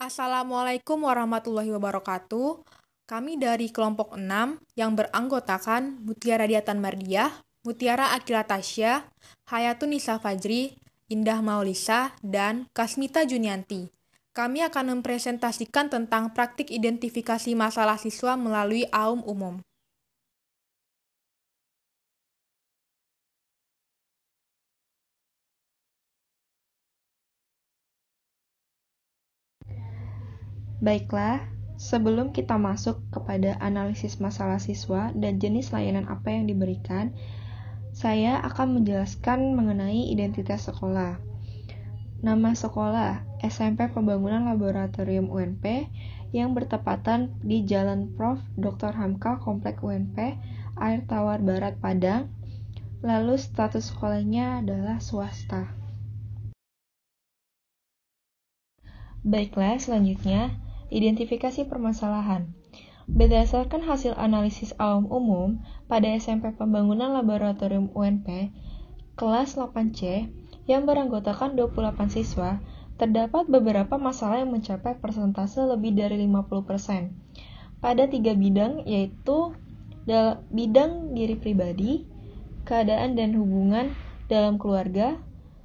Assalamualaikum warahmatullahi wabarakatuh. Kami dari kelompok 6 yang beranggotakan Mutiara Diatan Mardiah, Mutiara Akila Tasya, Hayatun Nisa Fajri, Indah Maulisa, dan Kasmita Junianti. Kami akan mempresentasikan tentang praktik identifikasi masalah siswa melalui AUM umum. Baiklah, sebelum kita masuk kepada analisis masalah siswa dan jenis layanan apa yang diberikan, saya akan menjelaskan mengenai identitas sekolah. Nama sekolah, SMP Pembangunan Laboratorium UNP, yang bertepatan di Jalan Prof. Dr. Hamka, Komplek UNP, Air Tawar Barat, Padang. Lalu status sekolahnya adalah swasta. Baiklah, selanjutnya, identifikasi permasalahan. Berdasarkan hasil analisis AUM umum pada SMP Pembangunan Laboratorium UNP, kelas 8C, yang beranggotakan 28 siswa, terdapat beberapa masalah yang mencapai persentase lebih dari 50%. Pada 3 bidang, yaitu bidang diri pribadi, keadaan dan hubungan dalam keluarga,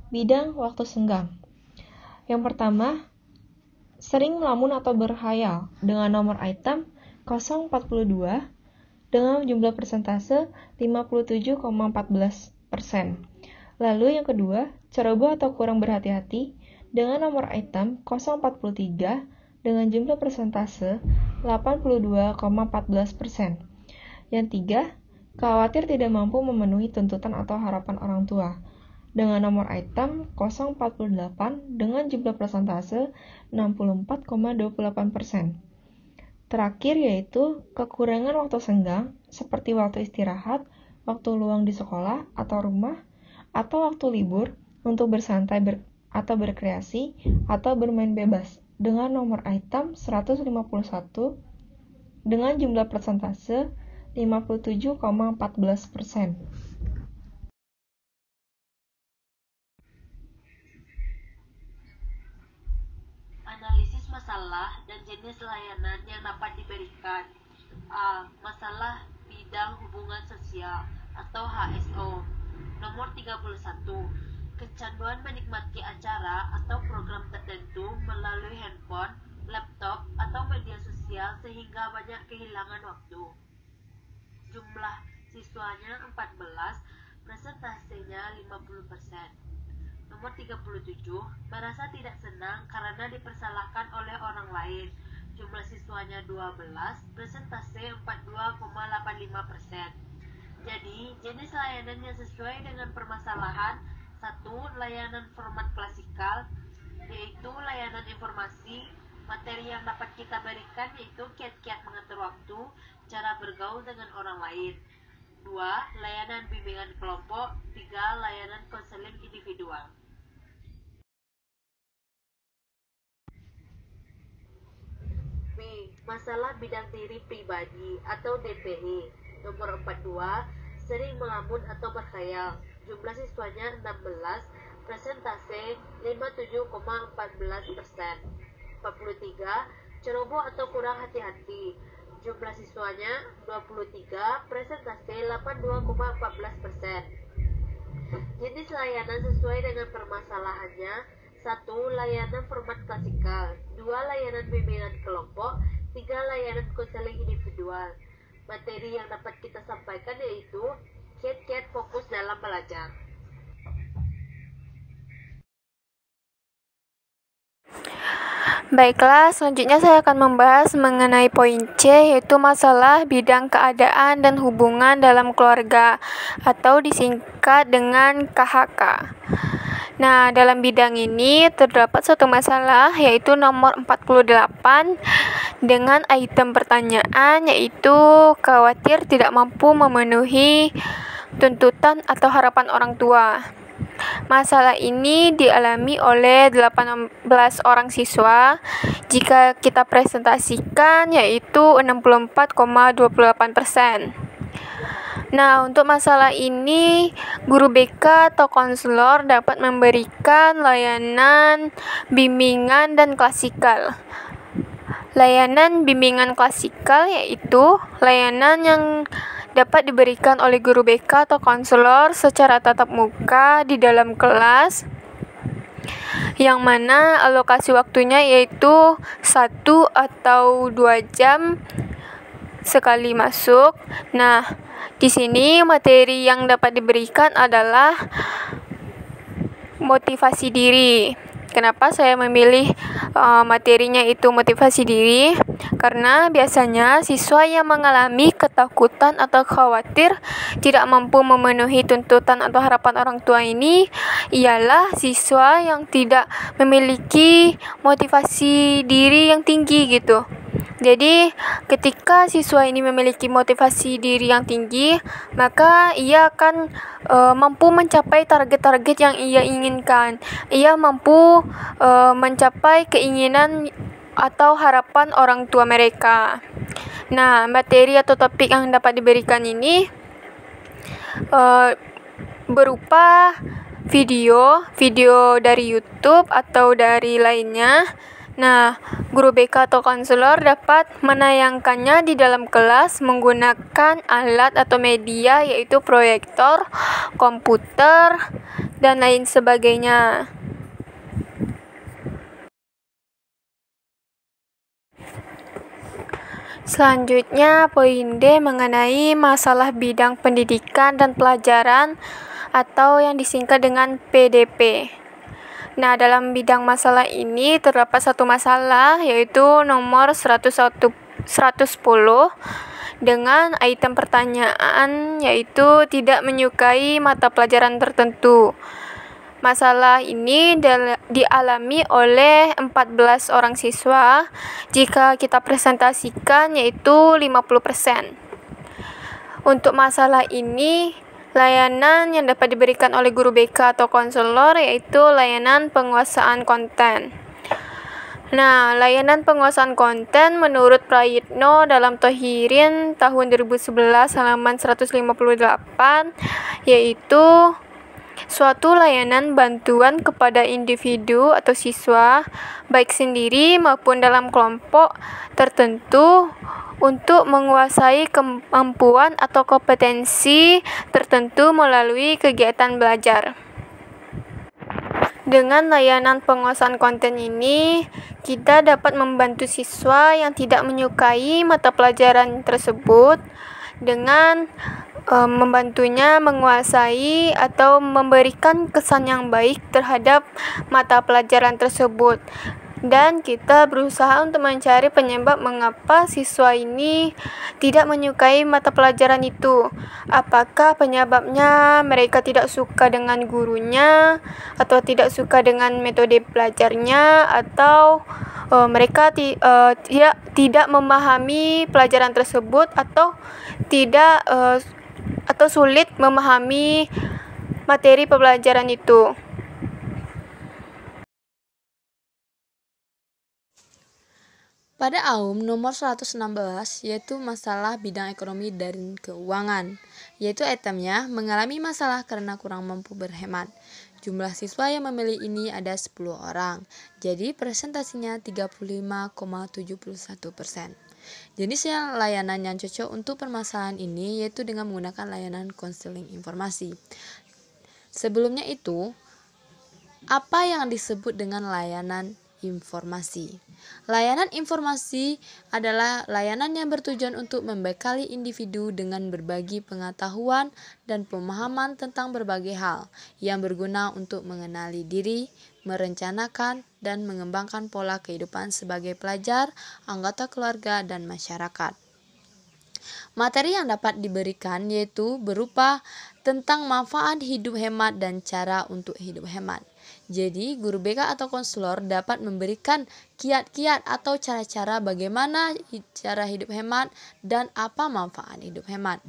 bidang waktu senggang. Yang pertama, sering melamun atau berkhayal dengan nomor item 042 dengan jumlah persentase 57,14%. Lalu yang kedua, ceroboh atau kurang berhati-hati dengan nomor item 043 dengan jumlah persentase 82,14%. Yang tiga, khawatir tidak mampu memenuhi tuntutan atau harapan orang tua dengan nomor item 048 dengan jumlah persentase 64,28%. Terakhir yaitu kekurangan waktu senggang seperti waktu istirahat, waktu luang di sekolah atau rumah, atau waktu libur untuk bersantai atau berkreasi atau bermain bebas dengan nomor item 151 dengan jumlah persentase 57,14%. Analisis masalah dan jenis layanan yang dapat diberikan. A. Masalah bidang hubungan sosial atau HSO. Nomor 31. Kecanduan menikmati acara atau program tertentu melalui handphone, laptop, atau media sosial sehingga banyak kehilangan waktu. Jumlah siswanya 14, presentasenya 50%. Nomor 37, merasa tidak senang karena dipersalahkan oleh orang lain. Jumlah siswanya 12, presentase 42,85%. Jadi, jenis layanan yang sesuai dengan permasalahan. 1. Layanan format klasikal, yaitu layanan informasi. Materi yang dapat kita berikan yaitu kiat-kiat mengatur waktu, cara bergaul dengan orang lain. 2. Layanan bimbingan kelompok. 3. Layanan konseling individual. B. Masalah bidang diri pribadi atau DPI. Nomor 42. Sering melamun atau berkhayal. Jumlah siswanya 16, presentase 57,14%. 43. Ceroboh atau kurang hati-hati. Jumlah siswanya 23, presentase 82,14%. Jenis layanan sesuai dengan permasalahannya. 1. Layanan format klasikal. 2. Layanan bimbingan kelompok. 3. Layanan konseling individual. Materi yang dapat kita sampaikan yaitu kiat-kiat fokus dalam belajar. Baiklah, selanjutnya saya akan membahas mengenai poin C, yaitu masalah bidang keadaan dan hubungan dalam keluarga, atau disingkat dengan KHK. Nah, dalam bidang ini terdapat suatu masalah, yaitu nomor 48, dengan item pertanyaan, yaitu khawatir tidak mampu memenuhi tuntutan atau harapan orang tua. Masalah ini dialami oleh 18 orang siswa. Jika kita presentasikan, yaitu 64,28%. Nah, untuk masalah ini, guru BK atau konselor dapat memberikan layanan bimbingan dan klasikal. Layanan bimbingan klasikal yaitu layanan yang dapat diberikan oleh guru BK atau konselor secara tatap muka di dalam kelas, yang mana alokasi waktunya yaitu 1 atau 2 jam sekali masuk. Nah, di sini materi yang dapat diberikan adalah motivasi diri. Kenapa saya memilih materinya itu motivasi diri? Karena biasanya siswa yang mengalami ketakutan atau khawatir tidak mampu memenuhi tuntutan atau harapan orang tua ini ialah siswa yang tidak memiliki motivasi diri yang tinggi gitu. Jadi, ketika siswa ini memiliki motivasi diri yang tinggi, maka ia akan mampu mencapai target-target yang ia inginkan. Ia mampu mencapai keinginan atau harapan orang tua mereka. Nah, materi atau topik yang dapat diberikan ini berupa video dari YouTube atau dari lainnya. Nah, guru BK atau konselor dapat menayangkannya di dalam kelas menggunakan alat atau media yaitu proyektor, komputer, dan lain sebagainya. Selanjutnya, poin D mengenai masalah bidang pendidikan dan pelajaran atau yang disingkat dengan PDP. Nah, dalam bidang masalah ini terdapat satu masalah yaitu nomor 110 dengan item pertanyaan yaitu tidak menyukai mata pelajaran tertentu. Masalah ini dialami oleh 14 orang siswa jika kita presentasikan yaitu 50%. Untuk masalah ini, layanan yang dapat diberikan oleh guru BK atau konselor yaitu layanan penguasaan konten. Nah, layanan penguasaan konten menurut Prayitno dalam Thohirin tahun 2011 halaman 158 yaitu suatu layanan bantuan kepada individu atau siswa baik sendiri maupun dalam kelompok tertentu untuk menguasai kemampuan atau kompetensi tertentu melalui kegiatan belajar. Dengan layanan penguasaan konten ini, kita dapat membantu siswa yang tidak menyukai mata pelajaran tersebut dengan membantunya menguasai atau memberikan kesan yang baik terhadap mata pelajaran tersebut. Dan kita berusaha untuk mencari penyebab mengapa siswa ini tidak menyukai mata pelajaran itu. Apakah penyebabnya mereka tidak suka dengan gurunya, atau tidak suka dengan metode belajarnya, atau mereka tidak memahami pelajaran tersebut, atau tidak atau sulit memahami materi pembelajaran itu. Pada AUM nomor 116 yaitu masalah bidang ekonomi dan keuangan, yaitu itemnya mengalami masalah karena kurang mampu berhemat. Jumlah siswa yang memilih ini ada 10 orang, jadi presentasinya 35,71%. Jenis layanan yang cocok untuk permasalahan ini yaitu dengan menggunakan layanan konseling informasi. Sebelumnya itu, apa yang disebut dengan layanan informasi? Layanan informasi adalah layanan yang bertujuan untuk membekali individu dengan berbagi pengetahuan dan pemahaman tentang berbagai hal yang berguna untuk mengenali diri, merencanakan, dan mengembangkan pola kehidupan sebagai pelajar, anggota keluarga, dan masyarakat. Materi yang dapat diberikan yaitu berupa tentang manfaat hidup hemat dan cara untuk hidup hemat. Jadi, guru BK atau konselor dapat memberikan kiat-kiat atau cara-cara bagaimana cara hidup hemat dan apa manfaat hidup hemat.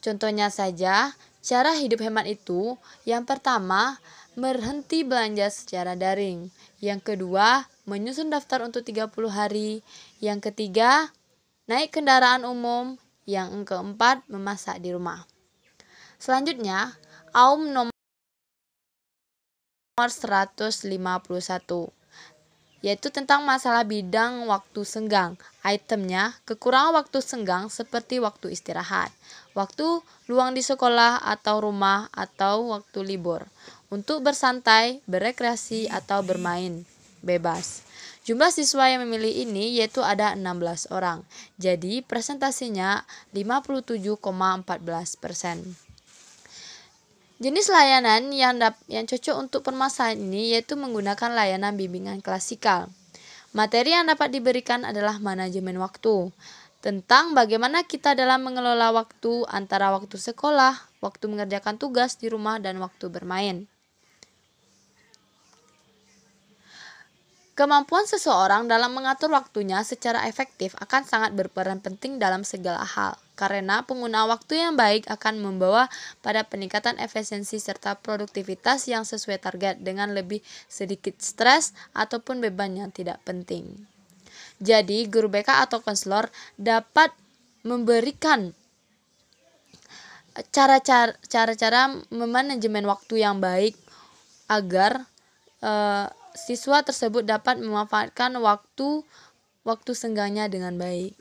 Contohnya saja, cara hidup hemat itu, yang pertama, berhenti belanja secara daring. Yang kedua, menyusun daftar untuk 30 hari. Yang ketiga, naik kendaraan umum. Yang keempat, memasak di rumah. Selanjutnya, AUM nomor 151 yaitu tentang masalah bidang waktu senggang. Itemnya, kekurangan waktu senggang seperti waktu istirahat, waktu luang di sekolah atau rumah, atau waktu libur untuk bersantai, berekreasi, atau bermain bebas. Jumlah siswa yang memilih ini yaitu ada 16 orang. Jadi presentasinya 57,14%. Jenis layanan yang cocok untuk permasalahan ini yaitu menggunakan layanan bimbingan klasikal. Materi yang dapat diberikan adalah manajemen waktu, tentang bagaimana kita dalam mengelola waktu antara waktu sekolah, waktu mengerjakan tugas di rumah, dan waktu bermain. Kemampuan seseorang dalam mengatur waktunya secara efektif akan sangat berperan penting dalam segala hal, karena penggunaan waktu yang baik akan membawa pada peningkatan efisiensi serta produktivitas yang sesuai target dengan lebih sedikit stres ataupun beban yang tidak penting. Jadi, guru BK atau konselor dapat memberikan cara-cara memanajemen waktu yang baik agar siswa tersebut dapat memanfaatkan waktu senggangnya dengan baik.